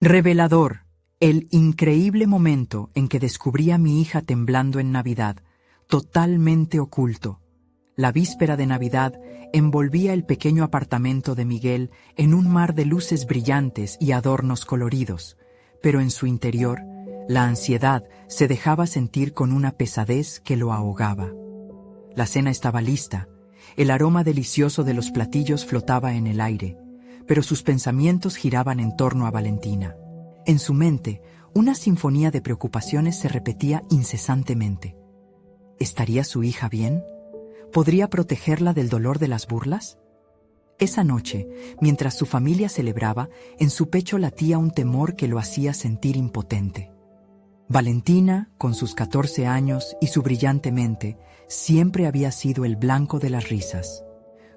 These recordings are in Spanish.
Revelador, el increíble momento en que descubrí a mi hija temblando en Navidad, totalmente oculto. La víspera de Navidad envolvía el pequeño apartamento de Miguel en un mar de luces brillantes y adornos coloridos, pero en su interior, la ansiedad se dejaba sentir con una pesadez que lo ahogaba. La cena estaba lista, el aroma delicioso de los platillos flotaba en el aire, pero sus pensamientos giraban en torno a Valentina. En su mente, una sinfonía de preocupaciones se repetía incesantemente. ¿Estaría su hija bien? ¿Podría protegerla del dolor de las burlas? Esa noche, mientras su familia celebraba, en su pecho latía un temor que lo hacía sentir impotente. Valentina, con sus 14 años y su brillante mente, siempre había sido el blanco de las risas.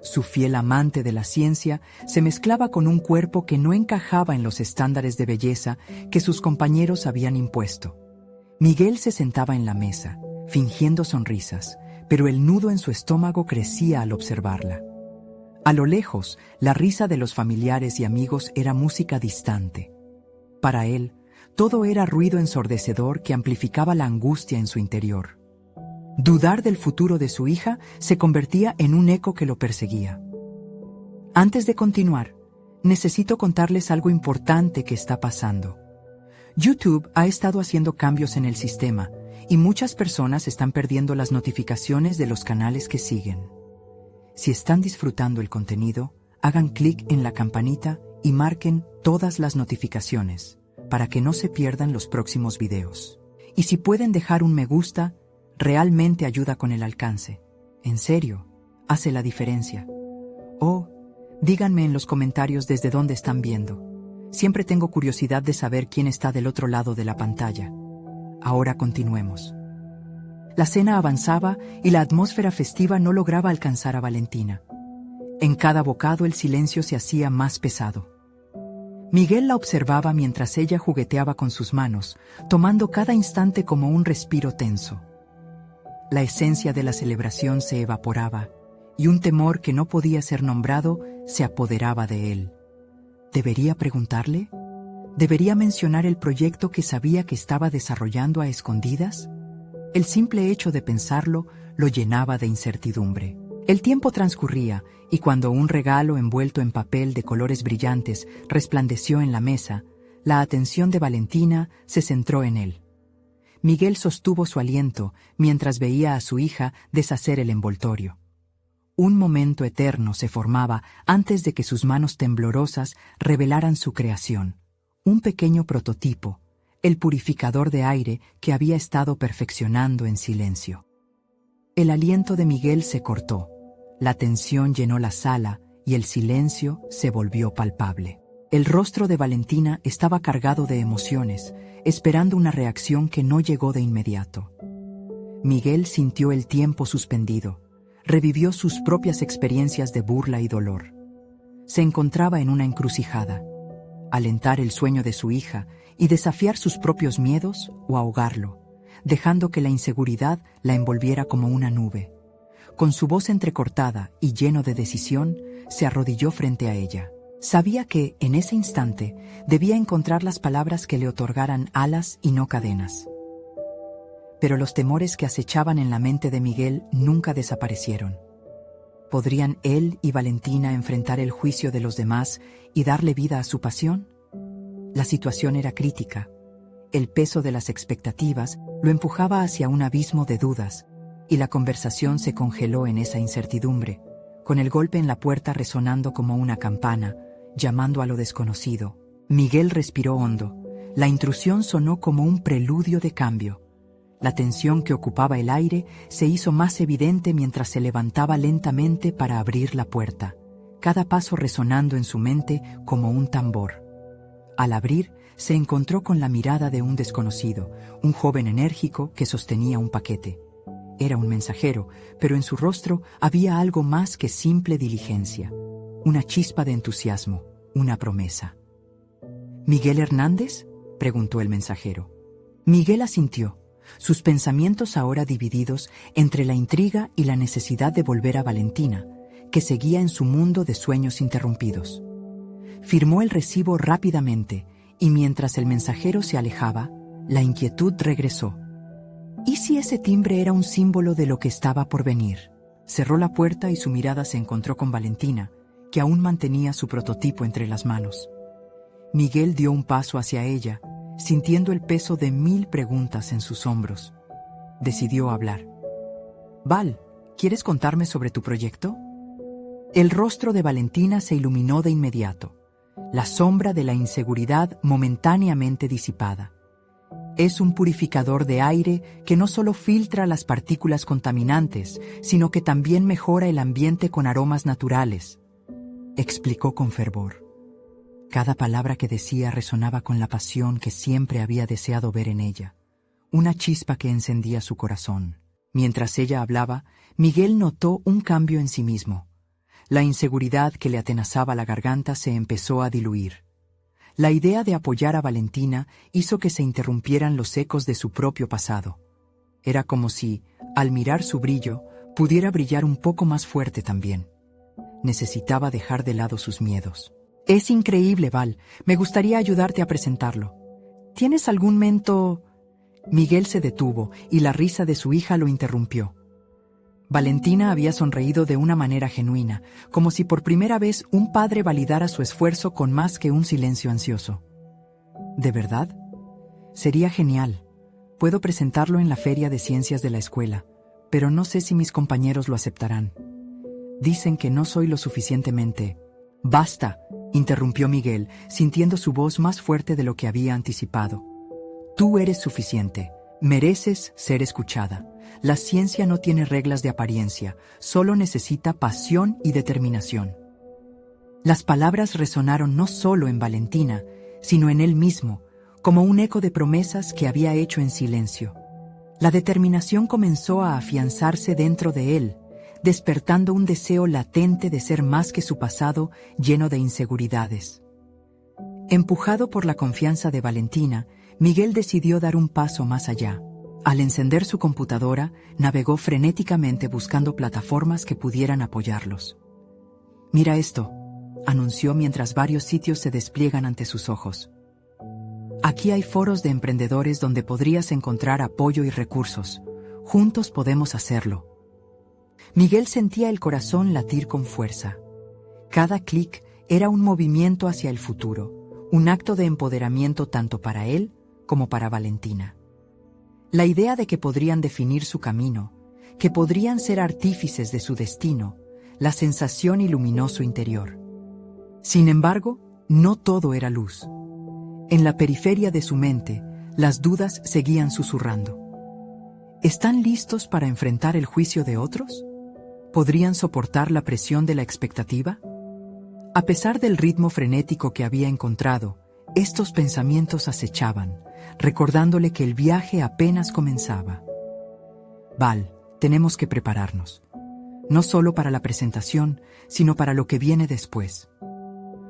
Su fiel amante de la ciencia se mezclaba con un cuerpo que no encajaba en los estándares de belleza que sus compañeros habían impuesto. Miguel se sentaba en la mesa, fingiendo sonrisas, pero el nudo en su estómago crecía al observarla. A lo lejos, la risa de los familiares y amigos era música distante. Para él, todo era ruido ensordecedor que amplificaba la angustia en su interior. Dudar del futuro de su hija se convertía en un eco que lo perseguía. Antes de continuar, necesito contarles algo importante que está pasando. YouTube ha estado haciendo cambios en el sistema y muchas personas están perdiendo las notificaciones de los canales que siguen. Si están disfrutando el contenido, hagan clic en la campanita y marquen todas las notificaciones para que no se pierdan los próximos videos. Y si pueden dejar un me gusta, realmente ayuda con el alcance. En serio, hace la diferencia. O díganme en los comentarios desde dónde están viendo. Siempre tengo curiosidad de saber quién está del otro lado de la pantalla. Ahora continuemos. La cena avanzaba y la atmósfera festiva no lograba alcanzar a Valentina. En cada bocado el silencio se hacía más pesado. Miguel la observaba mientras ella jugueteaba con sus manos, tomando cada instante como un respiro tenso. La esencia de la celebración se evaporaba, y un temor que no podía ser nombrado se apoderaba de él. ¿Debería preguntarle? ¿Debería mencionar el proyecto que sabía que estaba desarrollando a escondidas? El simple hecho de pensarlo lo llenaba de incertidumbre. El tiempo transcurría, y cuando un regalo envuelto en papel de colores brillantes resplandeció en la mesa, la atención de Valentina se centró en él. Miguel sostuvo su aliento mientras veía a su hija deshacer el envoltorio. Un momento eterno se formaba antes de que sus manos temblorosas revelaran su creación, un pequeño prototipo, el purificador de aire que había estado perfeccionando en silencio. El aliento de Miguel se cortó, la tensión llenó la sala y el silencio se volvió palpable. El rostro de Valentina estaba cargado de emociones, esperando una reacción que no llegó de inmediato. Miguel sintió el tiempo suspendido, revivió sus propias experiencias de burla y dolor. Se encontraba en una encrucijada: alentar el sueño de su hija y desafiar sus propios miedos o ahogarlo, dejando que la inseguridad la envolviera como una nube. Con su voz entrecortada y lleno de decisión, se arrodilló frente a ella. Sabía que, en ese instante, debía encontrar las palabras que le otorgaran alas y no cadenas. Pero los temores que acechaban en la mente de Miguel nunca desaparecieron. ¿Podrían él y Valentina enfrentar el juicio de los demás y darle vida a su pasión? La situación era crítica. El peso de las expectativas lo empujaba hacia un abismo de dudas, y la conversación se congeló en esa incertidumbre, con el golpe en la puerta resonando como una campana, llamando a lo desconocido. Miguel respiró hondo. La intrusión sonó como un preludio de cambio. La tensión que ocupaba el aire se hizo más evidente mientras se levantaba lentamente para abrir la puerta, cada paso resonando en su mente como un tambor. Al abrir, se encontró con la mirada de un desconocido, un joven enérgico que sostenía un paquete. Era un mensajero, pero en su rostro había algo más que simple diligencia. Una chispa de entusiasmo, una promesa. ¿Miguel Hernández?, preguntó el mensajero. Miguel asintió, sus pensamientos ahora divididos entre la intriga y la necesidad de volver a Valentina, que seguía en su mundo de sueños interrumpidos. Firmó el recibo rápidamente y mientras el mensajero se alejaba, la inquietud regresó. ¿Y si ese timbre era un símbolo de lo que estaba por venir? Cerró la puerta y su mirada se encontró con Valentina, que aún mantenía su prototipo entre las manos. Miguel dio un paso hacia ella, sintiendo el peso de 1000 preguntas en sus hombros. Decidió hablar. «Val, ¿quieres contarme sobre tu proyecto?» El rostro de Valentina se iluminó de inmediato, la sombra de la inseguridad momentáneamente disipada. Es un purificador de aire que no solo filtra las partículas contaminantes, sino que también mejora el ambiente con aromas naturales, explicó con fervor. Cada palabra que decía resonaba con la pasión que siempre había deseado ver en ella, una chispa que encendía su corazón. Mientras ella hablaba, Miguel notó un cambio en sí mismo. La inseguridad que le atenazaba la garganta se empezó a diluir. La idea de apoyar a Valentina hizo que se interrumpieran los ecos de su propio pasado. Era como si, al mirar su brillo, pudiera brillar un poco más fuerte también. Necesitaba dejar de lado sus miedos. «Es increíble, Val. Me gustaría ayudarte a presentarlo. ¿Tienes algún mento...?» Miguel se detuvo y la risa de su hija lo interrumpió. Valentina había sonreído de una manera genuina, como si por primera vez un padre validara su esfuerzo con más que un silencio ansioso. «¿De verdad? Sería genial. Puedo presentarlo en la feria de ciencias de la escuela, pero no sé si mis compañeros lo aceptarán. Dicen que no soy lo suficientemente...» «Basta», interrumpió Miguel, sintiendo su voz más fuerte de lo que había anticipado. «Tú eres suficiente. Mereces ser escuchada. La ciencia no tiene reglas de apariencia, solo necesita pasión y determinación». Las palabras resonaron no solo en Valentina, sino en él mismo, como un eco de promesas que había hecho en silencio. La determinación comenzó a afianzarse dentro de él, despertando un deseo latente de ser más que su pasado lleno de inseguridades. Empujado por la confianza de Valentina, Miguel decidió dar un paso más allá. Al encender su computadora, navegó frenéticamente buscando plataformas que pudieran apoyarlos. «Mira esto», anunció mientras varios sitios se despliegan ante sus ojos. «Aquí hay foros de emprendedores donde podrías encontrar apoyo y recursos. Juntos podemos hacerlo». Miguel sentía el corazón latir con fuerza. Cada clic era un movimiento hacia el futuro, un acto de empoderamiento tanto para él como para Valentina. La idea de que podrían definir su camino, que podrían ser artífices de su destino, la sensación iluminó su interior. Sin embargo, no todo era luz. En la periferia de su mente, las dudas seguían susurrando. ¿Están listos para enfrentar el juicio de otros? ¿Podrían soportar la presión de la expectativa? A pesar del ritmo frenético que había encontrado, estos pensamientos acechaban, recordándole que el viaje apenas comenzaba. «Val, tenemos que prepararnos. No solo para la presentación, sino para lo que viene después».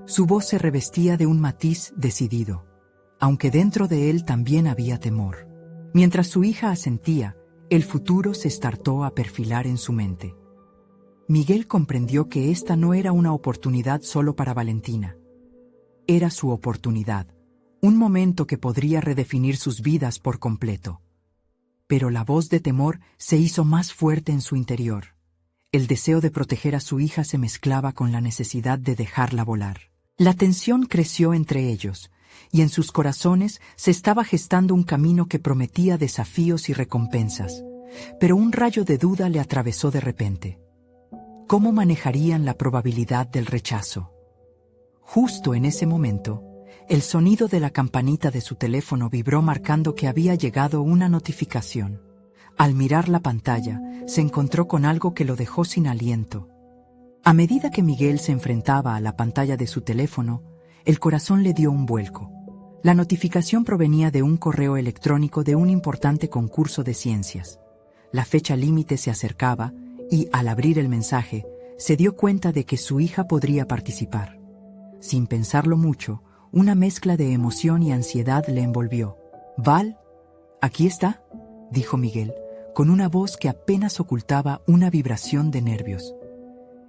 Su voz se revestía de un matiz decidido, aunque dentro de él también había temor. Mientras su hija asentía, el futuro se startó a perfilar en su mente. Miguel comprendió que esta no era una oportunidad solo para Valentina. Era su oportunidad, un momento que podría redefinir sus vidas por completo. Pero la voz de temor se hizo más fuerte en su interior. El deseo de proteger a su hija se mezclaba con la necesidad de dejarla volar. La tensión creció entre ellos, y en sus corazones se estaba gestando un camino que prometía desafíos y recompensas. Pero un rayo de duda le atravesó de repente. ¿Cómo manejarían la probabilidad del rechazo? Justo en ese momento, el sonido de la campanita de su teléfono vibró marcando que había llegado una notificación. Al mirar la pantalla, se encontró con algo que lo dejó sin aliento. A medida que Miguel se enfrentaba a la pantalla de su teléfono, el corazón le dio un vuelco. La notificación provenía de un correo electrónico de un importante concurso de ciencias. La fecha límite se acercaba y, al abrir el mensaje, se dio cuenta de que su hija podría participar. Sin pensarlo mucho, una mezcla de emoción y ansiedad le envolvió. «Val, ¿aquí está?», dijo Miguel, con una voz que apenas ocultaba una vibración de nervios.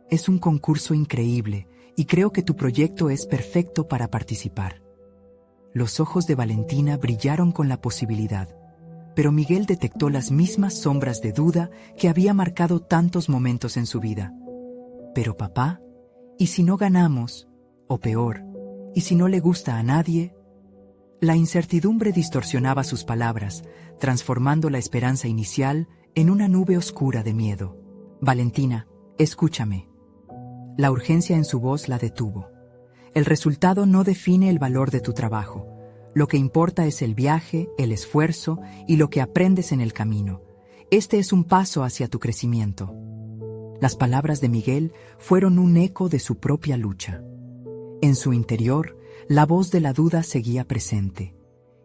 «Es un concurso increíble y creo que tu proyecto es perfecto para participar». Los ojos de Valentina brillaron con la posibilidad, pero Miguel detectó las mismas sombras de duda que había marcado tantos momentos en su vida. Pero papá, ¿y si no ganamos? O peor, ¿y si no le gusta a nadie? La incertidumbre distorsionaba sus palabras, transformando la esperanza inicial en una nube oscura de miedo. Valentina, escúchame. La urgencia en su voz la detuvo. El resultado no define el valor de tu trabajo. Lo que importa es el viaje, el esfuerzo y lo que aprendes en el camino. Este es un paso hacia tu crecimiento. Las palabras de Miguel fueron un eco de su propia lucha. En su interior, la voz de la duda seguía presente,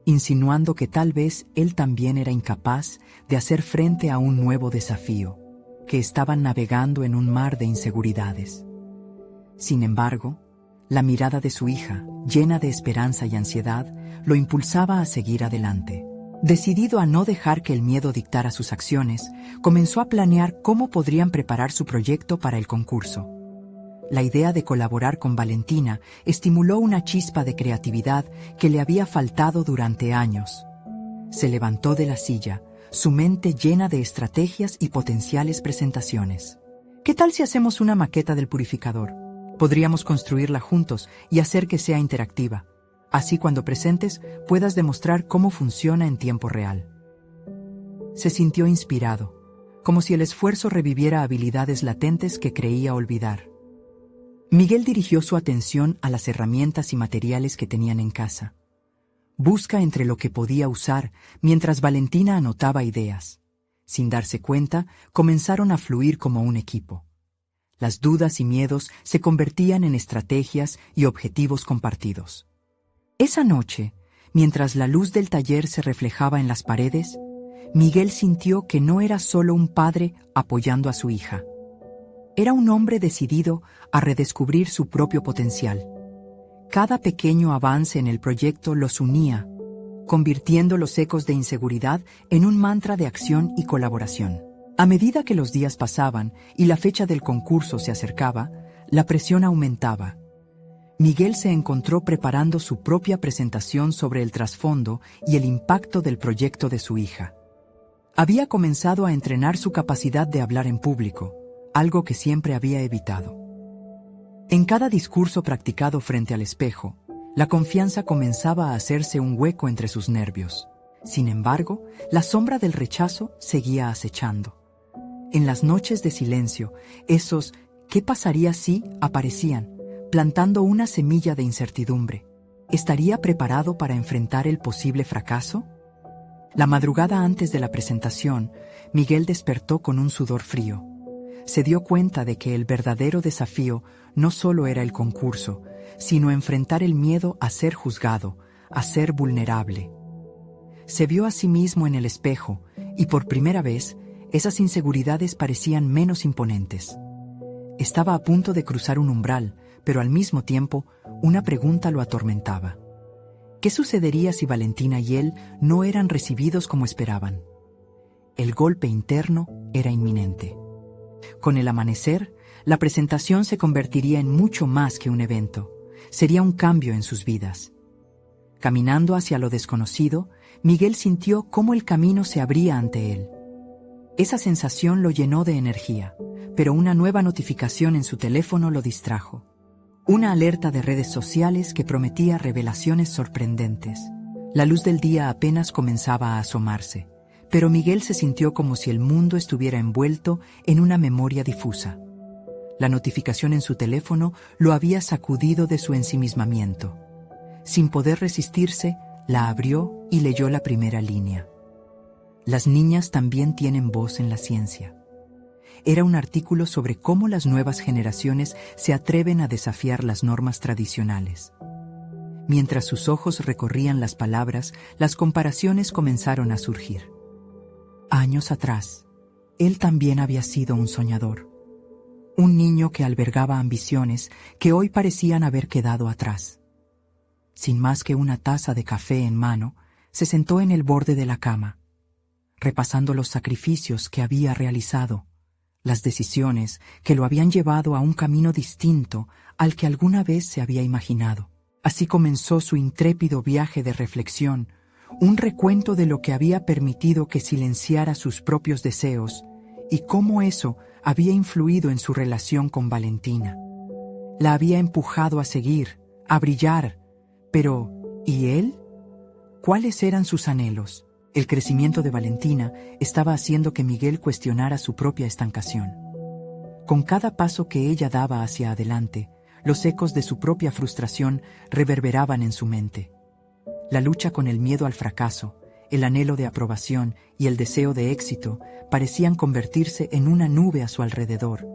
insinuando que tal vez él también era incapaz de hacer frente a un nuevo desafío, que estaban navegando en un mar de inseguridades. Sin embargo, la mirada de su hija, llena de esperanza y ansiedad, lo impulsaba a seguir adelante. Decidido a no dejar que el miedo dictara sus acciones, comenzó a planear cómo podrían preparar su proyecto para el concurso. La idea de colaborar con Valentina estimuló una chispa de creatividad que le había faltado durante años. Se levantó de la silla, su mente llena de estrategias y potenciales presentaciones. ¿Qué tal si hacemos una maqueta del purificador? Podríamos construirla juntos y hacer que sea interactiva. Así cuando presentes puedas demostrar cómo funciona en tiempo real. Se sintió inspirado, como si el esfuerzo reviviera habilidades latentes que creía olvidar. Miguel dirigió su atención a las herramientas y materiales que tenían en casa. Busca entre lo que podía usar mientras Valentina anotaba ideas. Sin darse cuenta, comenzaron a fluir como un equipo. Las dudas y miedos se convertían en estrategias y objetivos compartidos. Esa noche, mientras la luz del taller se reflejaba en las paredes, Miguel sintió que no era solo un padre apoyando a su hija. Era un hombre decidido a redescubrir su propio potencial. Cada pequeño avance en el proyecto los unía, convirtiendo los ecos de inseguridad en un mantra de acción y colaboración. A medida que los días pasaban y la fecha del concurso se acercaba, la presión aumentaba. Miguel se encontró preparando su propia presentación sobre el trasfondo y el impacto del proyecto de su hija. Había comenzado a entrenar su capacidad de hablar en público, algo que siempre había evitado. En cada discurso practicado frente al espejo, la confianza comenzaba a hacerse un hueco entre sus nervios. Sin embargo, la sombra del rechazo seguía acechando. En las noches de silencio, esos ¿qué pasaría si? Aparecían, plantando una semilla de incertidumbre. ¿Estaría preparado para enfrentar el posible fracaso? La madrugada antes de la presentación, Miguel despertó con un sudor frío. Se dio cuenta de que el verdadero desafío no solo era el concurso, sino enfrentar el miedo a ser juzgado, a ser vulnerable. Se vio a sí mismo en el espejo y por primera vez, esas inseguridades parecían menos imponentes. Estaba a punto de cruzar un umbral, pero al mismo tiempo, una pregunta lo atormentaba. ¿Qué sucedería si Valentina y él no eran recibidos como esperaban? El golpe interno era inminente. Con el amanecer, la presentación se convertiría en mucho más que un evento. Sería un cambio en sus vidas. Caminando hacia lo desconocido, Miguel sintió cómo el camino se abría ante él. Esa sensación lo llenó de energía, pero una nueva notificación en su teléfono lo distrajo. Una alerta de redes sociales que prometía revelaciones sorprendentes. La luz del día apenas comenzaba a asomarse, pero Miguel se sintió como si el mundo estuviera envuelto en una memoria difusa. La notificación en su teléfono lo había sacudido de su ensimismamiento. Sin poder resistirse, la abrió y leyó la primera línea. Las niñas también tienen voz en la ciencia. Era un artículo sobre cómo las nuevas generaciones se atreven a desafiar las normas tradicionales. Mientras sus ojos recorrían las palabras, las comparaciones comenzaron a surgir. Años atrás, él también había sido un soñador. Un niño que albergaba ambiciones que hoy parecían haber quedado atrás. Sin más que una taza de café en mano, se sentó en el borde de la cama, repasando los sacrificios que había realizado, las decisiones que lo habían llevado a un camino distinto al que alguna vez se había imaginado. Así comenzó su intrépido viaje de reflexión, un recuento de lo que había permitido que silenciara sus propios deseos y cómo eso había influido en su relación con Valentina. La había empujado a seguir, a brillar, pero ¿y él? ¿Cuáles eran sus anhelos? El crecimiento de Valentina estaba haciendo que Miguel cuestionara su propia estancación. Con cada paso que ella daba hacia adelante, los ecos de su propia frustración reverberaban en su mente. La lucha con el miedo al fracaso, el anhelo de aprobación y el deseo de éxito parecían convertirse en una nube a su alrededor,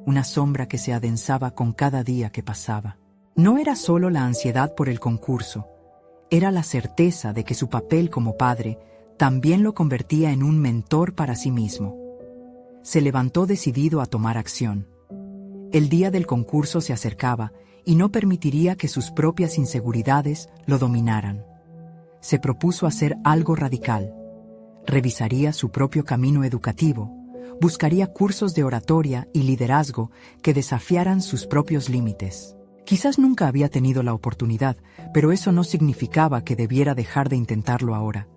una sombra que se adensaba con cada día que pasaba. No era solo la ansiedad por el concurso, era la certeza de que su papel como padre también lo convertía en un mentor para sí mismo. Se levantó decidido a tomar acción. El día del concurso se acercaba y no permitiría que sus propias inseguridades lo dominaran. Se propuso hacer algo radical. Revisaría su propio camino educativo, buscaría cursos de oratoria y liderazgo que desafiaran sus propios límites. Quizás nunca había tenido la oportunidad, pero eso no significaba que debiera dejar de intentarlo ahora.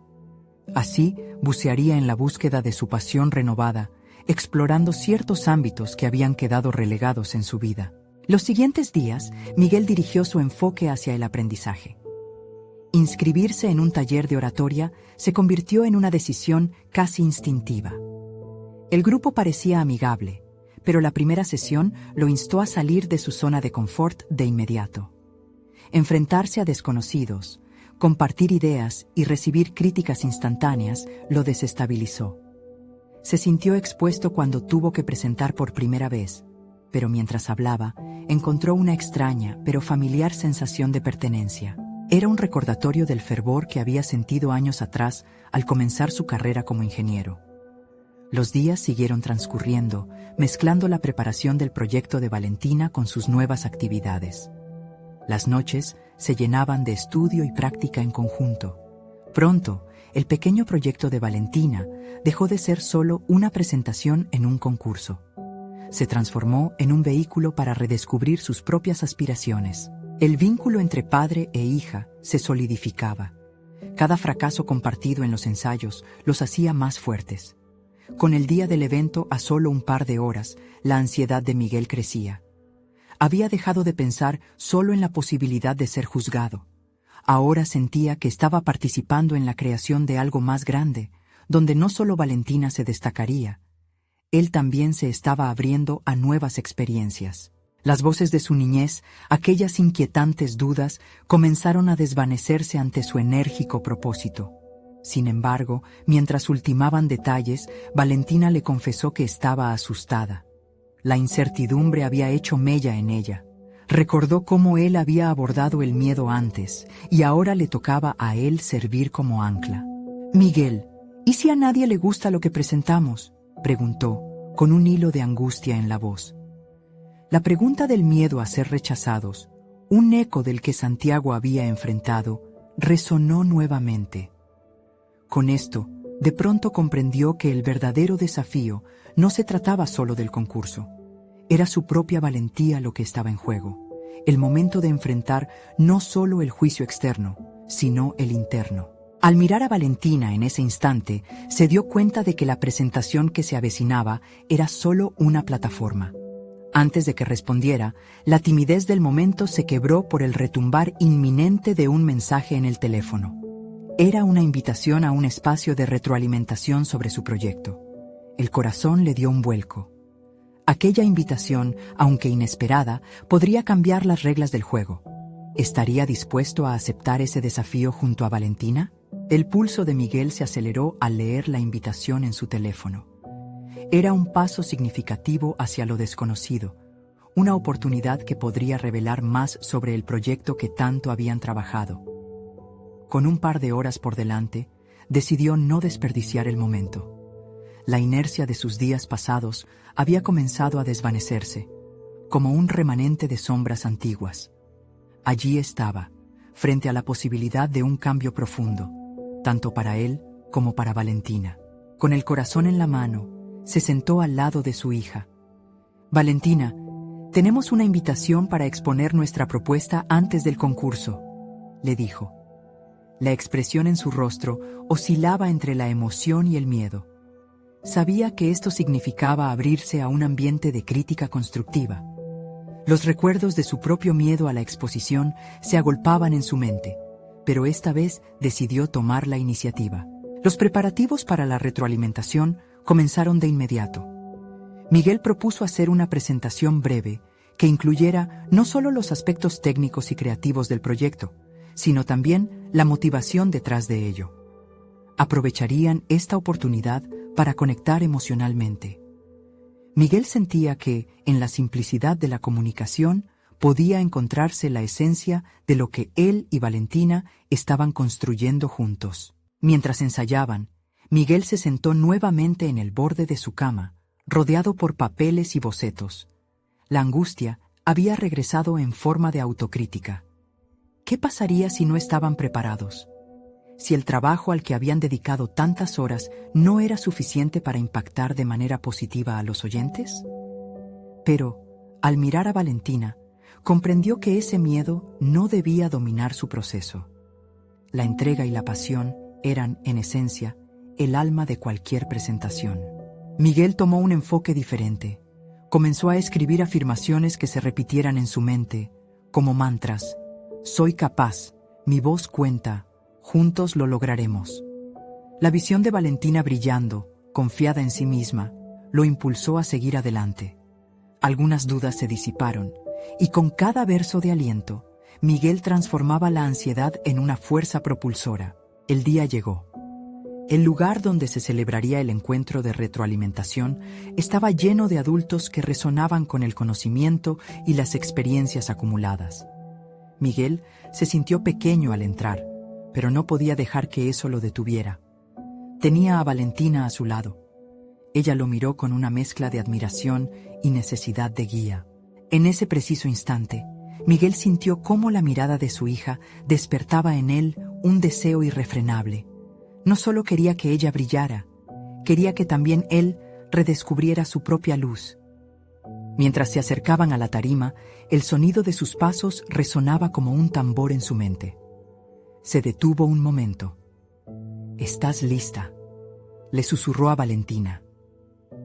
Así, bucearía en la búsqueda de su pasión renovada, explorando ciertos ámbitos que habían quedado relegados en su vida. Los siguientes días, Miguel dirigió su enfoque hacia el aprendizaje. Inscribirse en un taller de oratoria se convirtió en una decisión casi instintiva. El grupo parecía amigable, pero la primera sesión lo instó a salir de su zona de confort de inmediato. Enfrentarse a desconocidos, compartir ideas y recibir críticas instantáneas lo desestabilizó. Se sintió expuesto cuando tuvo que presentar por primera vez, pero mientras hablaba, encontró una extraña pero familiar sensación de pertenencia. Era un recordatorio del fervor que había sentido años atrás al comenzar su carrera como ingeniero. Los días siguieron transcurriendo, mezclando la preparación del proyecto de Valentina con sus nuevas actividades. Las noches se llenaban de estudio y práctica en conjunto. Pronto, el pequeño proyecto de Valentina dejó de ser solo una presentación en un concurso. Se transformó en un vehículo para redescubrir sus propias aspiraciones. El vínculo entre padre e hija se solidificaba. Cada fracaso compartido en los ensayos los hacía más fuertes. Con el día del evento a solo un par de horas, la ansiedad de Miguel crecía. Había dejado de pensar solo en la posibilidad de ser juzgado. Ahora sentía que estaba participando en la creación de algo más grande, donde no solo Valentina se destacaría. Él también se estaba abriendo a nuevas experiencias. Las voces de su niñez, aquellas inquietantes dudas, comenzaron a desvanecerse ante su enérgico propósito. Sin embargo, mientras ultimaban detalles, Valentina le confesó que estaba asustada. La incertidumbre había hecho mella en ella. Recordó cómo él había abordado el miedo antes, y ahora le tocaba a él servir como ancla. «Miguel, ¿y si a nadie le gusta lo que presentamos?», preguntó, con un hilo de angustia en la voz. La pregunta del miedo a ser rechazados, un eco del que Santiago había enfrentado, resonó nuevamente. Con esto, de pronto comprendió que el verdadero desafío no se trataba solo del concurso. Era su propia valentía lo que estaba en juego, el momento de enfrentar no solo el juicio externo, sino el interno. Al mirar a Valentina en ese instante, se dio cuenta de que la presentación que se avecinaba era solo una plataforma. Antes de que respondiera, la timidez del momento se quebró por el retumbar inminente de un mensaje en el teléfono. Era una invitación a un espacio de retroalimentación sobre su proyecto. El corazón le dio un vuelco. Aquella invitación, aunque inesperada, podría cambiar las reglas del juego. ¿Estaría dispuesto a aceptar ese desafío junto a Valentina? El pulso de Miguel se aceleró al leer la invitación en su teléfono. Era un paso significativo hacia lo desconocido, una oportunidad que podría revelar más sobre el proyecto que tanto habían trabajado. Con un par de horas por delante, decidió no desperdiciar el momento. La inercia de sus días pasados había comenzado a desvanecerse, como un remanente de sombras antiguas. Allí estaba, frente a la posibilidad de un cambio profundo, tanto para él como para Valentina. Con el corazón en la mano, se sentó al lado de su hija. «Valentina, «Tenemos una invitación para exponer nuestra propuesta antes del concurso», le dijo. La expresión en su rostro oscilaba entre la emoción y el miedo. Sabía que esto significaba abrirse a un ambiente de crítica constructiva. Los recuerdos de su propio miedo a la exposición se agolpaban en su mente, pero esta vez decidió tomar la iniciativa. Los preparativos para la retroalimentación comenzaron de inmediato. Miguel propuso hacer una presentación breve que incluyera no solo los aspectos técnicos y creativos del proyecto, sino también la motivación detrás de ello. Aprovecharían esta oportunidad para conectar emocionalmente. Miguel sentía que, en la simplicidad de la comunicación, podía encontrarse la esencia de lo que él y Valentina estaban construyendo juntos. Mientras ensayaban, Miguel se sentó nuevamente en el borde de su cama, rodeado por papeles y bocetos. La angustia había regresado en forma de autocrítica. ¿Qué pasaría si no estaban preparados? Si el trabajo al que habían dedicado tantas horas no era suficiente para impactar de manera positiva a los oyentes? Pero, al mirar a Valentina, comprendió que ese miedo no debía dominar su proceso. La entrega y la pasión eran, en esencia, el alma de cualquier presentación. Miguel tomó un enfoque diferente. Comenzó a escribir afirmaciones que se repitieran en su mente, como mantras. Soy capaz, mi voz cuenta, juntos lo lograremos. La visión de Valentina brillando, confiada en sí misma, lo impulsó a seguir adelante. Algunas dudas se disiparon, y con cada verso de aliento, Miguel transformaba la ansiedad en una fuerza propulsora. El día llegó. El lugar donde se celebraría el encuentro de retroalimentación estaba lleno de adultos que resonaban con el conocimiento y las experiencias acumuladas. Miguel se sintió pequeño al entrar, pero no podía dejar que eso lo detuviera. Tenía a Valentina a su lado. Ella lo miró con una mezcla de admiración y necesidad de guía. En ese preciso instante, Miguel sintió cómo la mirada de su hija despertaba en él un deseo irrefrenable. No solo quería que ella brillara, quería que también él redescubriera su propia luz. Mientras se acercaban a la tarima, el sonido de sus pasos resonaba como un tambor en su mente. Se detuvo un momento. «¿Estás lista?», le susurró a Valentina.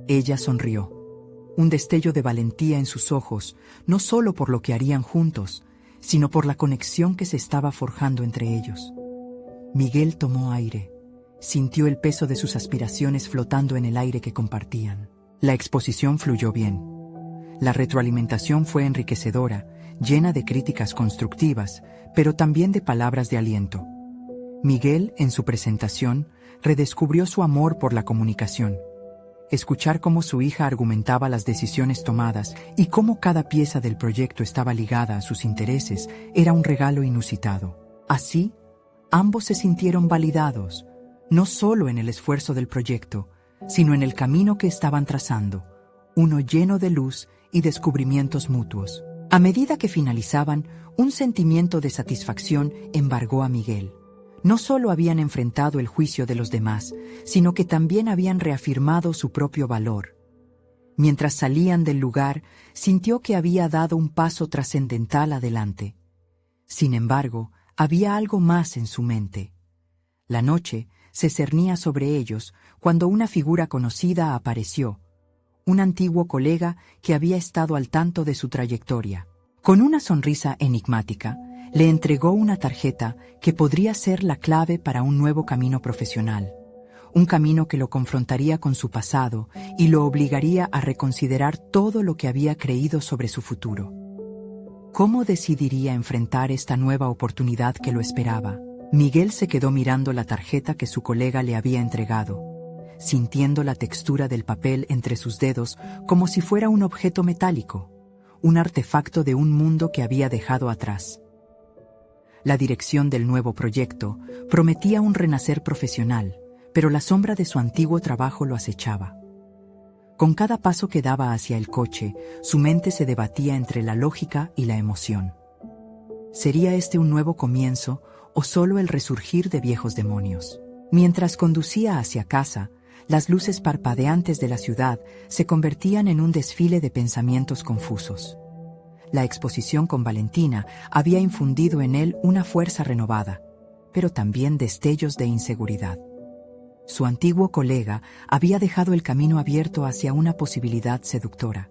Ella sonrió. Un destello de valentía en sus ojos, no solo por lo que harían juntos, sino por la conexión que se estaba forjando entre ellos. Miguel tomó aire. Sintió el peso de sus aspiraciones flotando en el aire que compartían. La exposición fluyó bien. La retroalimentación fue enriquecedora, llena de críticas constructivas, pero también de palabras de aliento. Miguel, en su presentación, redescubrió su amor por la comunicación. Escuchar cómo su hija argumentaba las decisiones tomadas y cómo cada pieza del proyecto estaba ligada a sus intereses era un regalo inusitado. Así, ambos se sintieron validados, no solo en el esfuerzo del proyecto, sino en el camino que estaban trazando, uno lleno de luz y descubrimientos mutuos. A medida que finalizaban, un sentimiento de satisfacción embargó a Miguel. No solo habían enfrentado el juicio de los demás, sino que también habían reafirmado su propio valor. Mientras salían del lugar, sintió que había dado un paso trascendental adelante. Sin embargo, había algo más en su mente. La noche se cernía sobre ellos cuando una figura conocida apareció, un antiguo colega que había estado al tanto de su trayectoria. Con una sonrisa enigmática, le entregó una tarjeta que podría ser la clave para un nuevo camino profesional, un camino que lo confrontaría con su pasado y lo obligaría a reconsiderar todo lo que había creído sobre su futuro. ¿Cómo decidiría enfrentar esta nueva oportunidad que lo esperaba? Miguel se quedó mirando la tarjeta que su colega le había entregado, sintiendo la textura del papel entre sus dedos como si fuera un objeto metálico, un artefacto de un mundo que había dejado atrás. La dirección del nuevo proyecto prometía un renacer profesional, pero la sombra de su antiguo trabajo lo acechaba. Con cada paso que daba hacia el coche, su mente se debatía entre la lógica y la emoción. ¿Sería este un nuevo comienzo o solo el resurgir de viejos demonios? Mientras conducía hacia casa, las luces parpadeantes de la ciudad se convertían en un desfile de pensamientos confusos. La exposición con Valentina había infundido en él una fuerza renovada, pero también destellos de inseguridad. Su antiguo colega había dejado el camino abierto hacia una posibilidad seductora,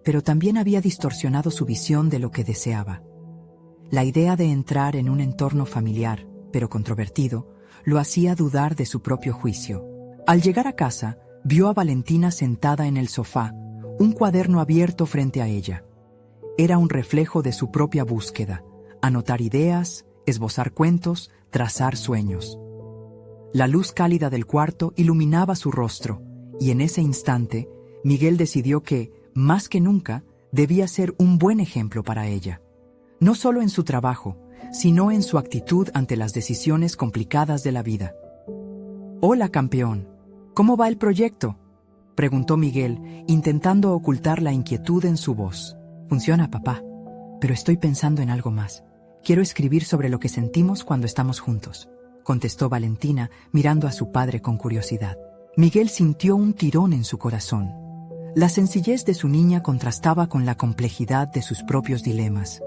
pero también había distorsionado su visión de lo que deseaba. La idea de entrar en un entorno familiar, pero controvertido, lo hacía dudar de su propio juicio. Al llegar a casa, vio a Valentina sentada en el sofá, un cuaderno abierto frente a ella. Era un reflejo de su propia búsqueda: anotar ideas, esbozar cuentos, trazar sueños. La luz cálida del cuarto iluminaba su rostro, y en ese instante, Miguel decidió que, más que nunca, debía ser un buen ejemplo para ella. No solo en su trabajo, sino en su actitud ante las decisiones complicadas de la vida. «Hola, campeón. ¿Cómo va el proyecto?», preguntó Miguel, intentando ocultar la inquietud en su voz. «Funciona, papá, pero estoy pensando en algo más. Quiero escribir sobre lo que sentimos cuando estamos juntos», contestó Valentina, mirando a su padre con curiosidad. Miguel sintió un tirón en su corazón. La sencillez de su niña contrastaba con la complejidad de sus propios dilemas.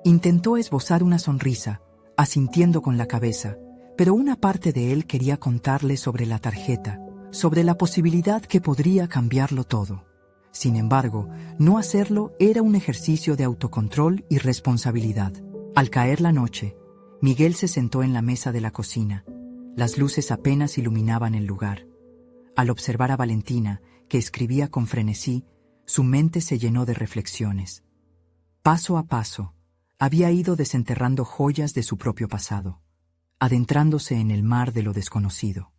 Intentó esbozar una sonrisa, asintiendo con la cabeza, pero una parte de él quería contarle sobre la tarjeta, sobre la posibilidad que podría cambiarlo todo. Sin embargo, no hacerlo era un ejercicio de autocontrol y responsabilidad. Al caer la noche, Miguel se sentó en la mesa de la cocina. Las luces apenas iluminaban el lugar. Al observar a Valentina, que escribía con frenesí, su mente se llenó de reflexiones. Paso a paso, había ido desenterrando joyas de su propio pasado, adentrándose en el mar de lo desconocido.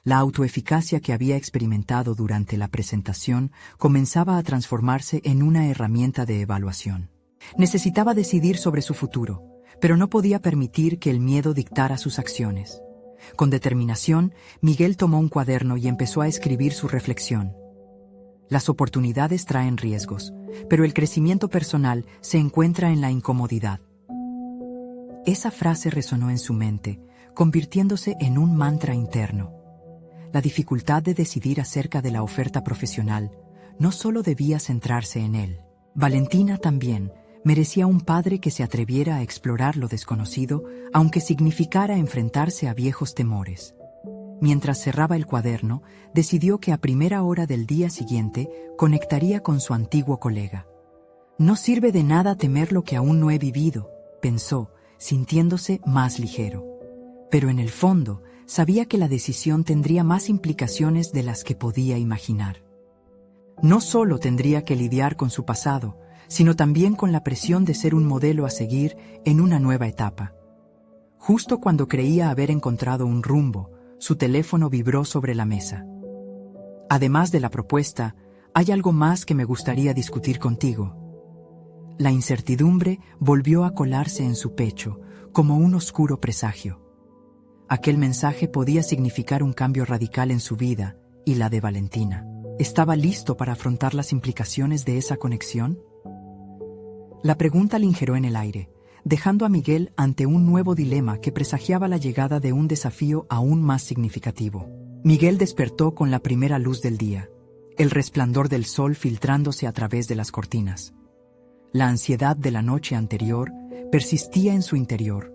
La autoeficacia que había experimentado durante la presentación comenzaba a transformarse en una herramienta de evaluación. Necesitaba decidir sobre su futuro, pero no podía permitir que el miedo dictara sus acciones. Con determinación, Miguel tomó un cuaderno y empezó a escribir su reflexión. Las oportunidades traen riesgos, pero el crecimiento personal se encuentra en la incomodidad. Esa frase resonó en su mente, convirtiéndose en un mantra interno. La dificultad de decidir acerca de la oferta profesional no solo debía centrarse en él. Valentina también merecía un padre que se atreviera a explorar lo desconocido, aunque significara enfrentarse a viejos temores. Mientras cerraba el cuaderno, decidió que a primera hora del día siguiente conectaría con su antiguo colega. «No sirve de nada temer lo que aún no he vivido», pensó, sintiéndose más ligero. Pero en el fondo, sabía que la decisión tendría más implicaciones de las que podía imaginar. No solo tendría que lidiar con su pasado, sino también con la presión de ser un modelo a seguir en una nueva etapa. Justo cuando creía haber encontrado un rumbo, su teléfono vibró sobre la mesa. «Además de la propuesta, hay algo más que me gustaría discutir contigo». La incertidumbre volvió a colarse en su pecho, como un oscuro presagio. Aquel mensaje podía significar un cambio radical en su vida y la de Valentina. ¿Estaba listo para afrontar las implicaciones de esa conexión? La pregunta lingeró en el aire, dejando a Miguel ante un nuevo dilema que presagiaba la llegada de un desafío aún más significativo. Miguel despertó con la primera luz del día, el resplandor del sol filtrándose a través de las cortinas. La ansiedad de la noche anterior persistía en su interior,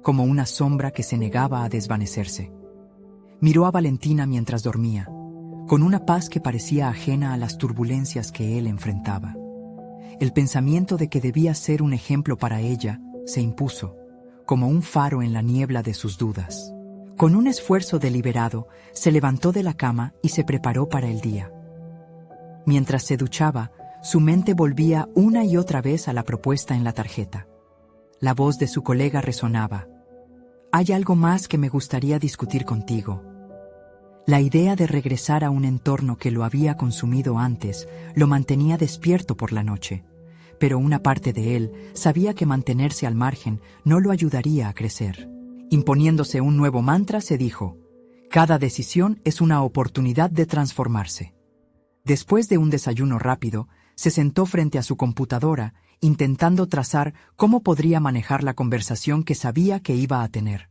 como una sombra que se negaba a desvanecerse. Miró a Valentina mientras dormía, con una paz que parecía ajena a las turbulencias que él enfrentaba. El pensamiento de que debía ser un ejemplo para ella se impuso, como un faro en la niebla de sus dudas. Con un esfuerzo deliberado, se levantó de la cama y se preparó para el día. Mientras se duchaba, su mente volvía una y otra vez a la propuesta en la tarjeta. La voz de su colega resonaba. «Hay algo más que me gustaría discutir contigo». La idea de regresar a un entorno que lo había consumido antes lo mantenía despierto por la noche, pero una parte de él sabía que mantenerse al margen no lo ayudaría a crecer. Imponiéndose un nuevo mantra, se dijo: «Cada decisión es una oportunidad de transformarse». Después de un desayuno rápido, se sentó frente a su computadora, intentando trazar cómo podría manejar la conversación que sabía que iba a tener.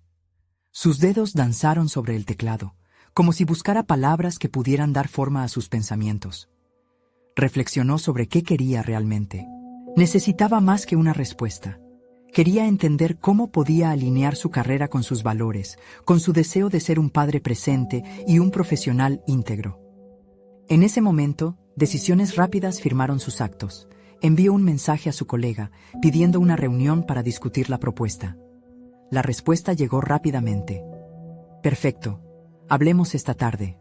Sus dedos danzaron sobre el teclado, como si buscara palabras que pudieran dar forma a sus pensamientos. Reflexionó sobre qué quería realmente. Necesitaba más que una respuesta. Quería entender cómo podía alinear su carrera con sus valores, con su deseo de ser un padre presente y un profesional íntegro. En ese momento, decisiones rápidas firmaron sus actos. Envió un mensaje a su colega, pidiendo una reunión para discutir la propuesta. La respuesta llegó rápidamente. Perfecto. Hablemos esta tarde.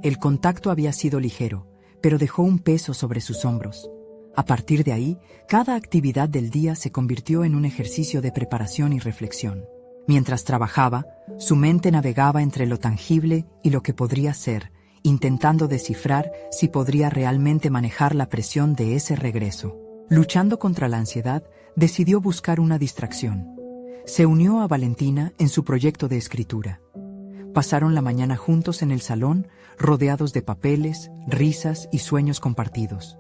El contacto había sido ligero, pero dejó un peso sobre sus hombros. A partir de ahí, cada actividad del día se convirtió en un ejercicio de preparación y reflexión. Mientras trabajaba, su mente navegaba entre lo tangible y lo que podría ser, intentando descifrar si podría realmente manejar la presión de ese regreso. Luchando contra la ansiedad, decidió buscar una distracción. Se unió a Valentina en su proyecto de escritura. Pasaron la mañana juntos en el salón, rodeados de papeles, risas y sueños compartidos.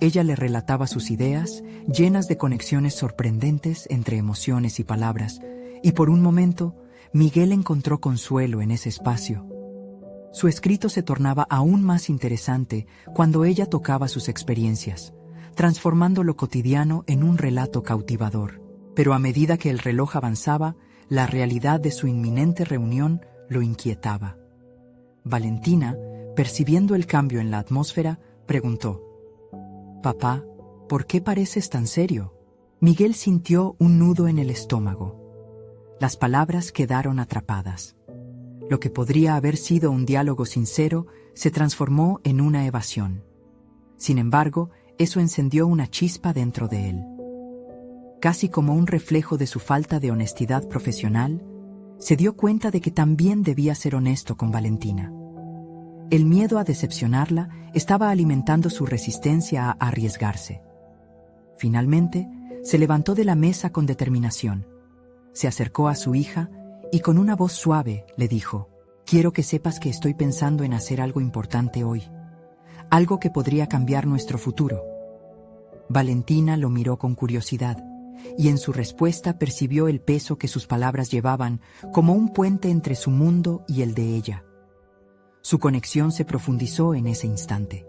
Ella le relataba sus ideas, llenas de conexiones sorprendentes entre emociones y palabras, y por un momento, Miguel encontró consuelo en ese espacio. Su escrito se tornaba aún más interesante cuando ella tocaba sus experiencias, transformando lo cotidiano en un relato cautivador. Pero a medida que el reloj avanzaba, la realidad de su inminente reunión lo inquietaba. Valentina, percibiendo el cambio en la atmósfera, preguntó: «Papá, ¿por qué pareces tan serio?». Miguel sintió un nudo en el estómago. Las palabras quedaron atrapadas. Lo que podría haber sido un diálogo sincero se transformó en una evasión. Sin embargo, eso encendió una chispa dentro de él. Casi como un reflejo de su falta de honestidad profesional, se dio cuenta de que también debía ser honesto con Valentina. El miedo a decepcionarla estaba alimentando su resistencia a arriesgarse. Finalmente, se levantó de la mesa con determinación. Se acercó a su hija y con una voz suave le dijo: «Quiero que sepas que estoy pensando en hacer algo importante hoy, algo que podría cambiar nuestro futuro». Valentina lo miró con curiosidad, y en su respuesta percibió el peso que sus palabras llevaban como un puente entre su mundo y el de ella. Su conexión se profundizó en ese instante.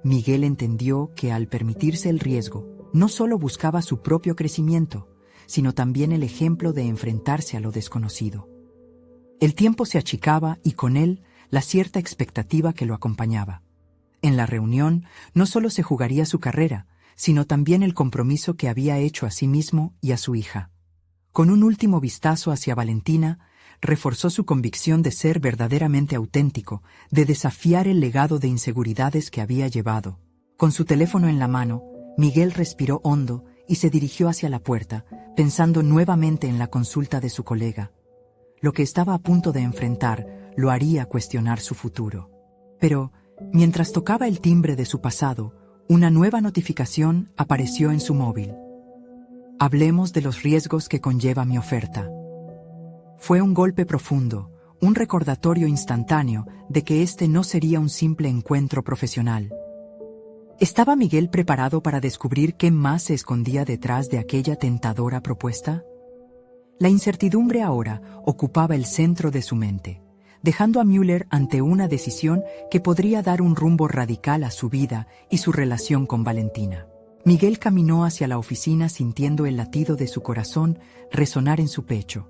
Miguel entendió que al permitirse el riesgo, no solo buscaba su propio crecimiento, sino también el ejemplo de enfrentarse a lo desconocido. El tiempo se achicaba y con él la cierta expectativa que lo acompañaba. En la reunión no solo se jugaría su carrera, sino también el compromiso que había hecho a sí mismo y a su hija. Con un último vistazo hacia Valentina, reforzó su convicción de ser verdaderamente auténtico, de desafiar el legado de inseguridades que había llevado. Con su teléfono en la mano, Miguel respiró hondo y se dirigió hacia la puerta, pensando nuevamente en la consulta de su colega. Lo que estaba a punto de enfrentar lo haría cuestionar su futuro. Pero, mientras tocaba el timbre de su pasado, una nueva notificación apareció en su móvil. «Hablemos de los riesgos que conlleva mi oferta». Fue un golpe profundo, un recordatorio instantáneo de que este no sería un simple encuentro profesional. ¿Estaba Miguel preparado para descubrir qué más se escondía detrás de aquella tentadora propuesta? La incertidumbre ahora ocupaba el centro de su mente, dejando a Müller ante una decisión que podría dar un rumbo radical a su vida y su relación con Valentina. Miguel caminó hacia la oficina sintiendo el latido de su corazón resonar en su pecho.